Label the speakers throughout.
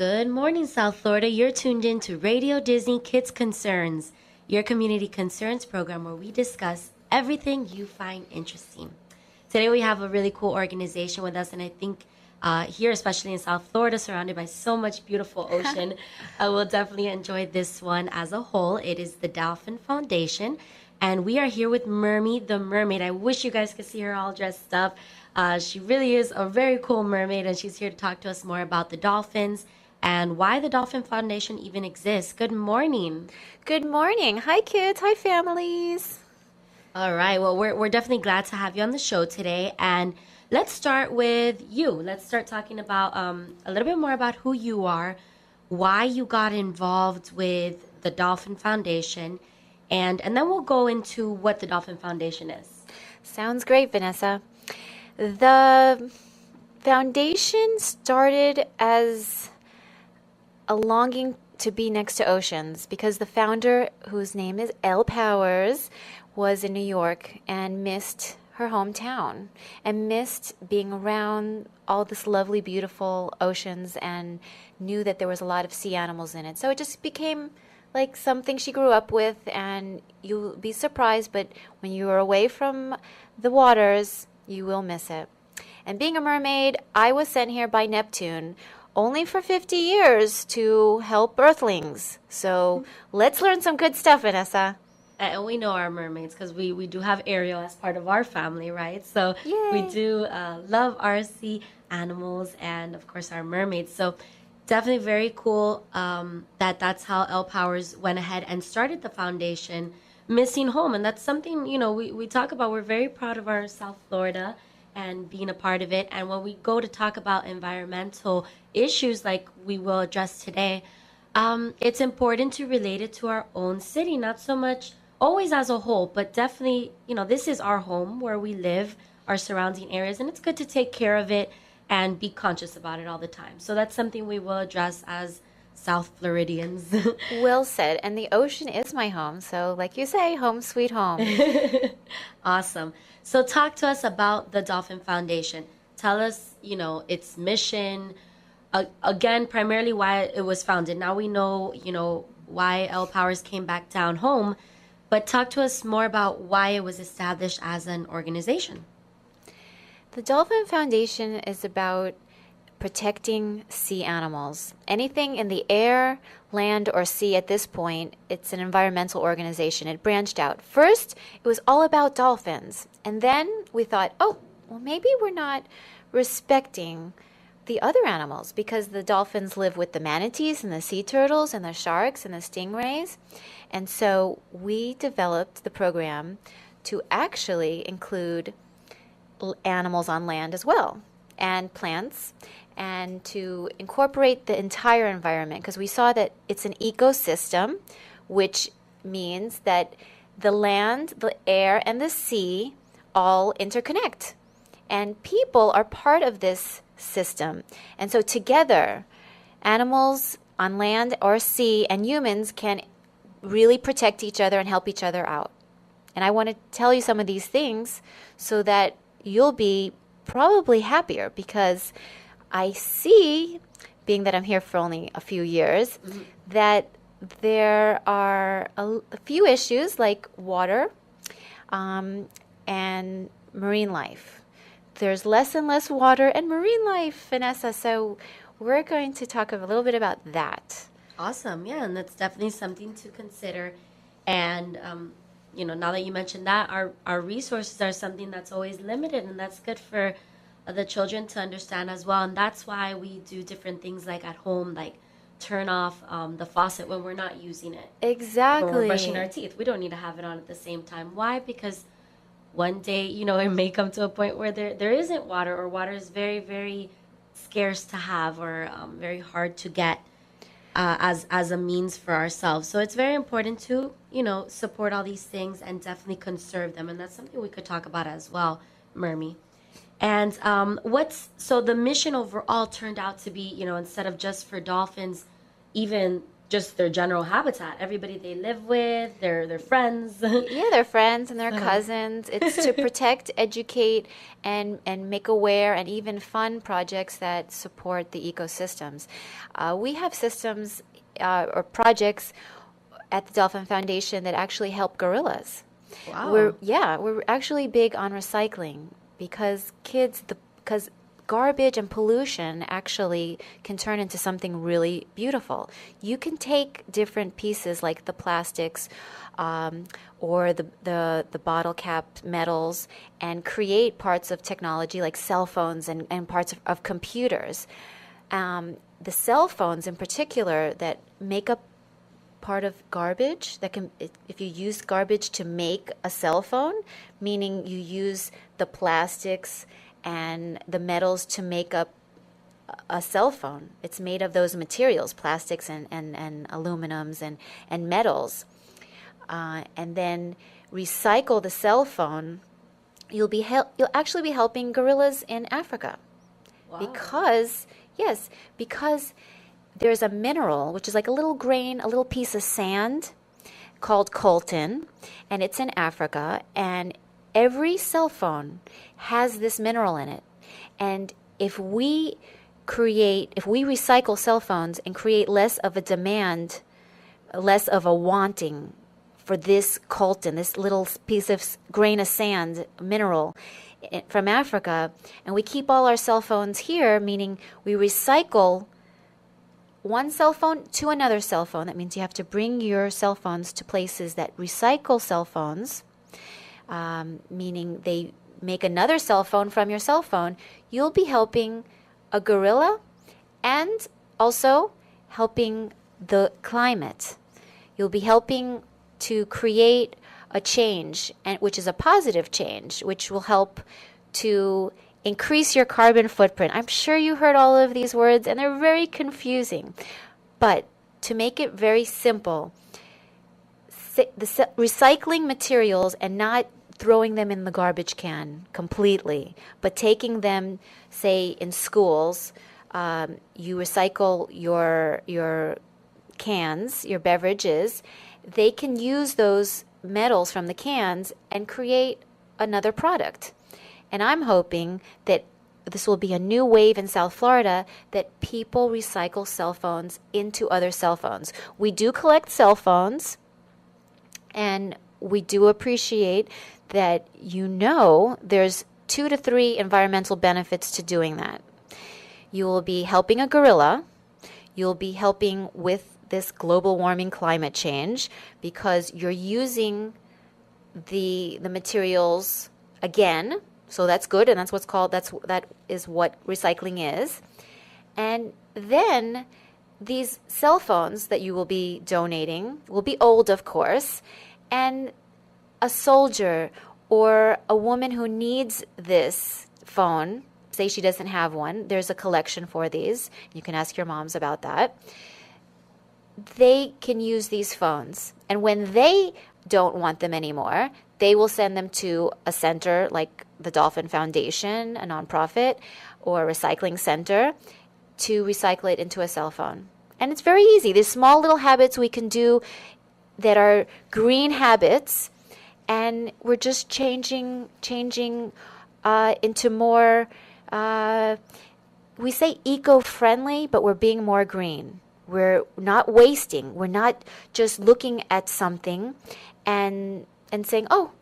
Speaker 1: Good morning, South Florida. You're tuned in to Radio Disney Kids Concerns, your community concerns program where we discuss everything you find interesting. Today we have a really cool organization with us, and I think here, especially in South Florida, surrounded by so much beautiful ocean, we'll definitely enjoy this one as a whole. It is the Dolphin Foundation, and we are here with Mermi the Mermaid. I wish you guys could see her all dressed up. She really is a very cool mermaid, and she's here to talk to us more about the dolphins and why the Dolphin Foundation even exists. Good morning.
Speaker 2: Good morning. Hi, kids. Hi, families.
Speaker 1: All right. Well, we're definitely glad to have you on the show today. And let's start with you. Let's start talking about a little bit more about who you are, why you got involved with the Dolphin Foundation, and then we'll go into what the Dolphin Foundation is.
Speaker 2: Sounds great, Vanessa. The foundation started as a longing to be next to oceans because the founder, whose name is Elle Powers, was in New York and missed her hometown and missed being around all this lovely, beautiful oceans and knew that there was a lot of sea animals in it. So it just became like something she grew up with, and you'll be surprised, but when you are away from the waters, you will miss it. And being a mermaid, I was sent here by Neptune only for 50 years to help earthlings. So let's learn some good stuff, Vanessa.
Speaker 1: And we know our mermaids because we do have Ariel as part of our family, right? So
Speaker 2: Yay.
Speaker 1: we do love our sea animals and, of course, our mermaids. So definitely very cool that's how Elle Powers went ahead and started the foundation, Missing Home. And that's something, we talk about. We're very proud of our South Florida and being a part of it. And when we go to talk about environmental issues like we will address today, it's important to relate it to our own city, not so much always as a whole, but definitely, this is our home where we live, our surrounding areas, and it's good to take care of it and be conscious about it all the time. So that's something we will address as South Floridians.
Speaker 2: Well said. And the ocean is my home. So like you say, home sweet home.
Speaker 1: Awesome. So talk to us about the Dolphin Foundation. Tell us, its mission, again, primarily why it was founded. Now we know, why Elle Powers came back down home, but talk to us more about why it was established as an organization.
Speaker 2: The Dolphin Foundation is about protecting sea animals. Anything in the air, land, or sea at this point, it's an environmental organization. It branched out. First, it was all about dolphins. And then we thought, maybe we're not respecting the other animals because the dolphins live with the manatees and the sea turtles and the sharks and the stingrays. And so we developed the program to actually include animals on land as well, and plants, and to incorporate the entire environment because we saw that it's an ecosystem, which means that the land, the air, and the sea all interconnect. And people are part of this system. And so together, animals on land or sea and humans can really protect each other and help each other out. And I want to tell you some of these things so that you'll be probably happier because I see, being that I'm here for only a few years, that there are a few issues like water and marine life. There's less and less water and marine life, Vanessa, so we're going to talk a little bit about that.
Speaker 1: Awesome. Yeah, and that's definitely something to consider. And now that you mentioned that, our resources are something that's always limited, and that's good for the children to understand as well. And that's why we do different things like at home, like turn off the faucet when we're not using it.
Speaker 2: Exactly.
Speaker 1: When we're brushing our teeth, we don't need to have it on at the same time. Why? Because one day, it may come to a point where there isn't water, or water is very, very scarce to have, or very hard to get. As a means for ourselves. So it's very important to, support all these things and definitely conserve them. And that's something we could talk about as well, Mermi. And so the mission overall turned out to be, instead of just for dolphins, even just their general habitat, everybody they live with, their friends.
Speaker 2: Yeah, their friends and their
Speaker 1: So,
Speaker 2: cousins. It's to protect, educate, and make aware, and even fund projects that support the ecosystems. We have systems or projects at the Dolphin Foundation that actually help gorillas.
Speaker 1: wow.
Speaker 2: We're actually big on recycling because because garbage and pollution actually can turn into something really beautiful. You can take different pieces like the plastics or the bottle cap metals and create parts of technology like cell phones and parts of computers. The cell phones in particular that make up part of garbage that can, if you use garbage to make a cell phone, meaning you use the plastics and the metals to make up a cell phone. It's made of those materials, plastics and aluminums and metals. And then recycle the cell phone, you'll actually be helping gorillas in Africa.
Speaker 1: Wow.
Speaker 2: Because there's a mineral, which is like a little grain, a little piece of sand called coltan, and it's in Africa. And every cell phone has this mineral in it. And if we recycle cell phones and create less of a demand, less of a wanting for this coltan, this little piece of grain of sand mineral from Africa, and we keep all our cell phones here, meaning we recycle one cell phone to another cell phone. That means you have to bring your cell phones to places that recycle cell phones, meaning they make another cell phone from your cell phone. You'll be helping a gorilla and also helping the climate. You'll be helping to create a change, which is a positive change, which will help to increase your carbon footprint. I'm sure you heard all of these words and they're very confusing. But to make it very simple, recycling materials and not throwing them in the garbage can completely, but taking them, say, in schools, you recycle your cans, your beverages, they can use those metals from the cans and create another product. And I'm hoping that this will be a new wave in South Florida that people recycle cell phones into other cell phones. We do collect cell phones, and we do appreciate that there's 2 to 3 environmental benefits to doing that. You will be helping a gorilla. You'll be helping with this global warming climate change because you're using the materials again. So that's good, and that is what recycling is. And then these cell phones that you will be donating will be old, of course, and a soldier or a woman who needs this phone, say she doesn't have one, there's a collection for these. You can ask your moms about that. They can use these phones. And when they don't want them anymore, they will send them to a center like the Dolphin Foundation, a nonprofit, or a recycling center to recycle it into a cell phone. And it's very easy. There's small little habits we can do that are green habits, and we're just changing into more, we say eco-friendly, but we're being more green. We're not wasting. We're not just looking at something and saying, oh,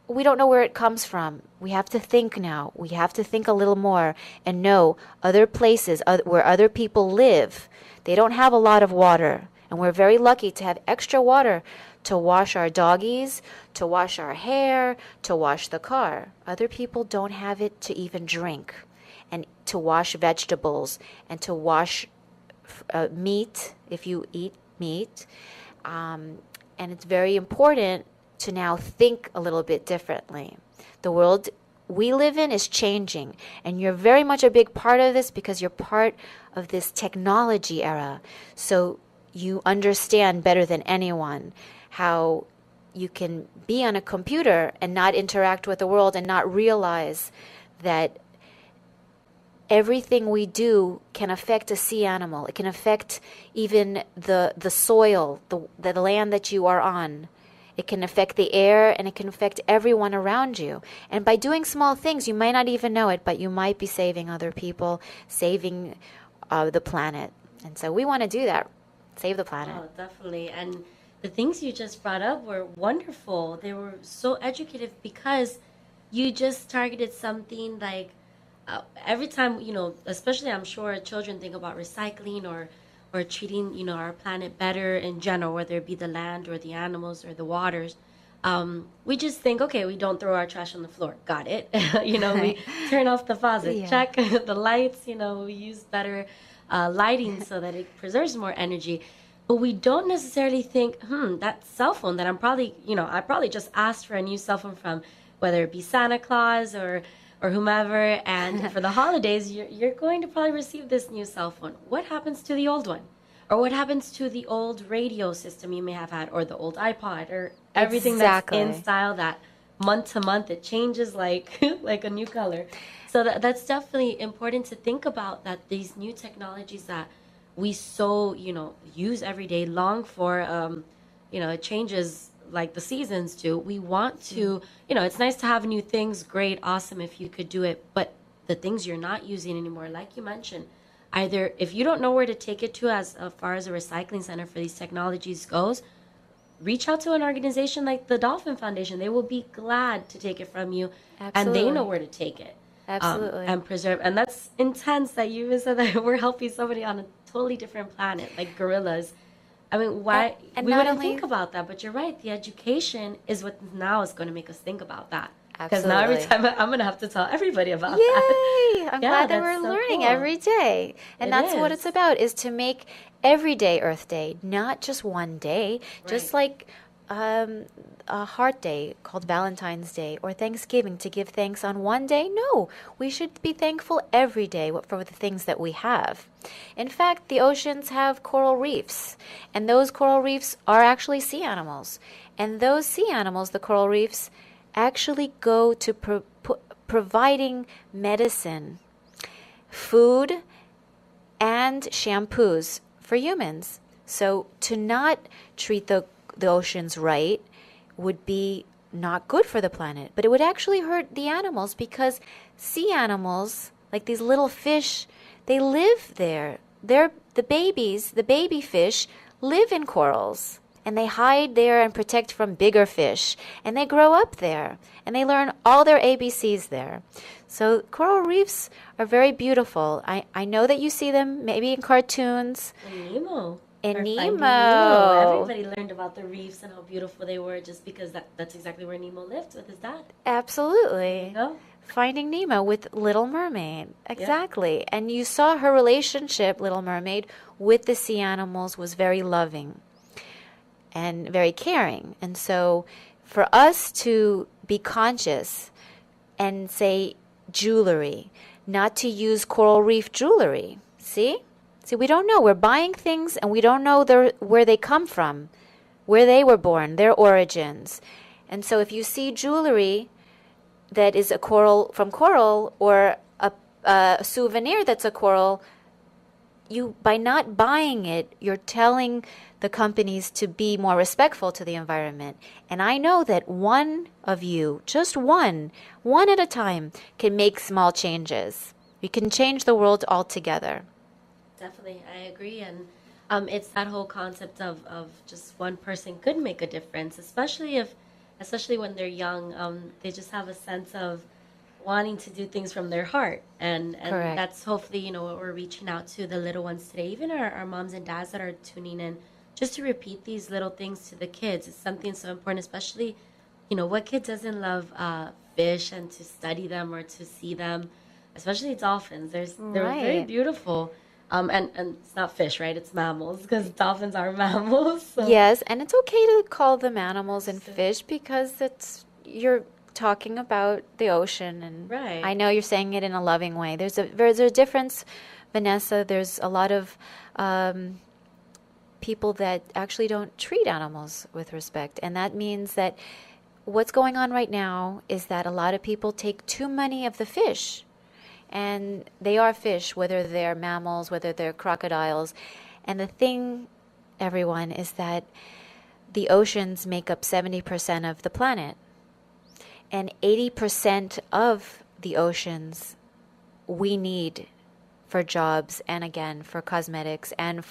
Speaker 2: we don't know where it comes from. We have to think now. We have to think a little more and know other places where other people live. They don't have a lot of water, and we're very lucky to have extra water to wash our doggies, to wash our hair, to wash the car. Other people don't have it to even drink, and to wash vegetables, and to wash meat if you eat meat. And it's very important to now think a little bit differently. The world we live in is changing, and you're very much a big part of this because you're part of this technology era. So you understand better than anyone how you can be on a computer and not interact with the world and not realize that everything we do can affect a sea animal. It can affect even the soil, the land that you are on. It can affect the air, and it can affect everyone around you. And by doing small things, you might not even know it, but you might be saving other people, saving the planet. And so we want to do that, save the planet.
Speaker 1: Oh, definitely. And the things you just brought up were wonderful. They were so educative because you just targeted something like every time, especially I'm sure children think about recycling or treating, our planet better in general, whether it be the land or the animals or the waters. We just think, okay, we don't throw our trash on the floor. Got it. We turn off the faucet,
Speaker 2: Yeah.
Speaker 1: check the lights, we use better lighting so that it preserves more energy. But we don't necessarily think, that cell phone that I'm probably, I probably just asked for a new cell phone from whether it be Santa Claus or whomever, and for the holidays, you're going to probably receive this new cell phone. What happens to the old one? Or what happens to the old radio system you may have had, or the old iPod, or everything
Speaker 2: Exactly.
Speaker 1: that's in style that month to month it changes like like a new color. So that's definitely important to think about, that these new technologies that we so use every day, long for, it changes like the seasons do. We want to, it's nice to have new things, great, awesome if you could do it, but the things you're not using anymore, like you mentioned, either if you don't know where to take it to as far as a recycling center for these technologies goes, reach out to an organization like the Dolphin Foundation. They will be glad to take it from you, and they know
Speaker 2: Absolutely.
Speaker 1: where to take it.
Speaker 2: Absolutely.
Speaker 1: And preserve. And that's intense that you even said that we're helping somebody on a totally different planet, like gorillas. I mean, why
Speaker 2: And
Speaker 1: we
Speaker 2: not
Speaker 1: wouldn't
Speaker 2: only-
Speaker 1: think about that? But you're right. The education is what now is going to make us think about that. Because now every
Speaker 2: Absolutely.
Speaker 1: time I'm going to have to tell everybody about that.
Speaker 2: Yay! I'm
Speaker 1: Yeah,
Speaker 2: glad that
Speaker 1: that's
Speaker 2: we're
Speaker 1: so
Speaker 2: learning
Speaker 1: cool.
Speaker 2: every day. And
Speaker 1: It
Speaker 2: that's what it's
Speaker 1: is.
Speaker 2: about, is to make every day Earth Day, not just one day, just
Speaker 1: Right.
Speaker 2: like a heart day called Valentine's Day or Thanksgiving, to give thanks on one day. No, we should be thankful every day for the things that we have. In fact, the oceans have coral reefs, and those coral reefs are actually sea animals. And those sea animals, the coral reefs, actually go to providing medicine, food, and shampoos for humans. So to not treat the oceans right would be not good for the planet, but it would actually hurt the animals, because sea animals, like these little fish, they live there. They're the babies, the baby fish, live in corals, and they hide there and protect from bigger fish, and they grow up there, and they learn all their ABCs there. So coral reefs are very beautiful. I know that you see them maybe in cartoons.
Speaker 1: And Nemo.
Speaker 2: In
Speaker 1: Or
Speaker 2: Nemo.
Speaker 1: Finding Nemo. Everybody learned about the reefs and how beautiful they were just because that's exactly where Nemo lived with his dad.
Speaker 2: Absolutely.
Speaker 1: You know?
Speaker 2: Finding Nemo with Little Mermaid. Exactly. And you saw her relationship, Little Mermaid, with the sea animals was very loving and very caring. And so for us to be conscious and say jewelry, not to use coral reef jewelry. See, we don't know. We're buying things and we don't know where they come from, where they were born, their origins. And so if you see jewelry that is a coral from coral, or a souvenir that's a coral, you, by not buying it, you're telling the companies to be more respectful to the environment. And I know that one of you, just one at a time, can make small changes. We can change the world altogether.
Speaker 1: Definitely, I agree. And it's that whole concept of just one person could make a difference, especially when they're young. They just have a sense of wanting to do things from their heart. And
Speaker 2: Correct.
Speaker 1: that's hopefully, what we're reaching out to the little ones today, even our moms and dads that are tuning in, just to repeat these little things to the kids. It's something so important, especially, what kid doesn't love fish and to study them or to see them, especially dolphins. They're very
Speaker 2: Right.
Speaker 1: beautiful. And it's not fish, right? It's mammals, because dolphins are mammals. So.
Speaker 2: Yes, and it's okay to call them animals and fish, because you're talking about the ocean, and
Speaker 1: Right.
Speaker 2: I know you're saying it in a loving way. There's a difference, Vanessa. There's a lot of people that actually don't treat animals with respect, and that means that what's going on right now is that a lot of people take too many of the fish, And they are fish, whether they're mammals, whether they're crocodiles. And the thing, everyone, is that the oceans make up 70% of the planet. And 80% of the oceans we need for jobs and, again, for cosmetics and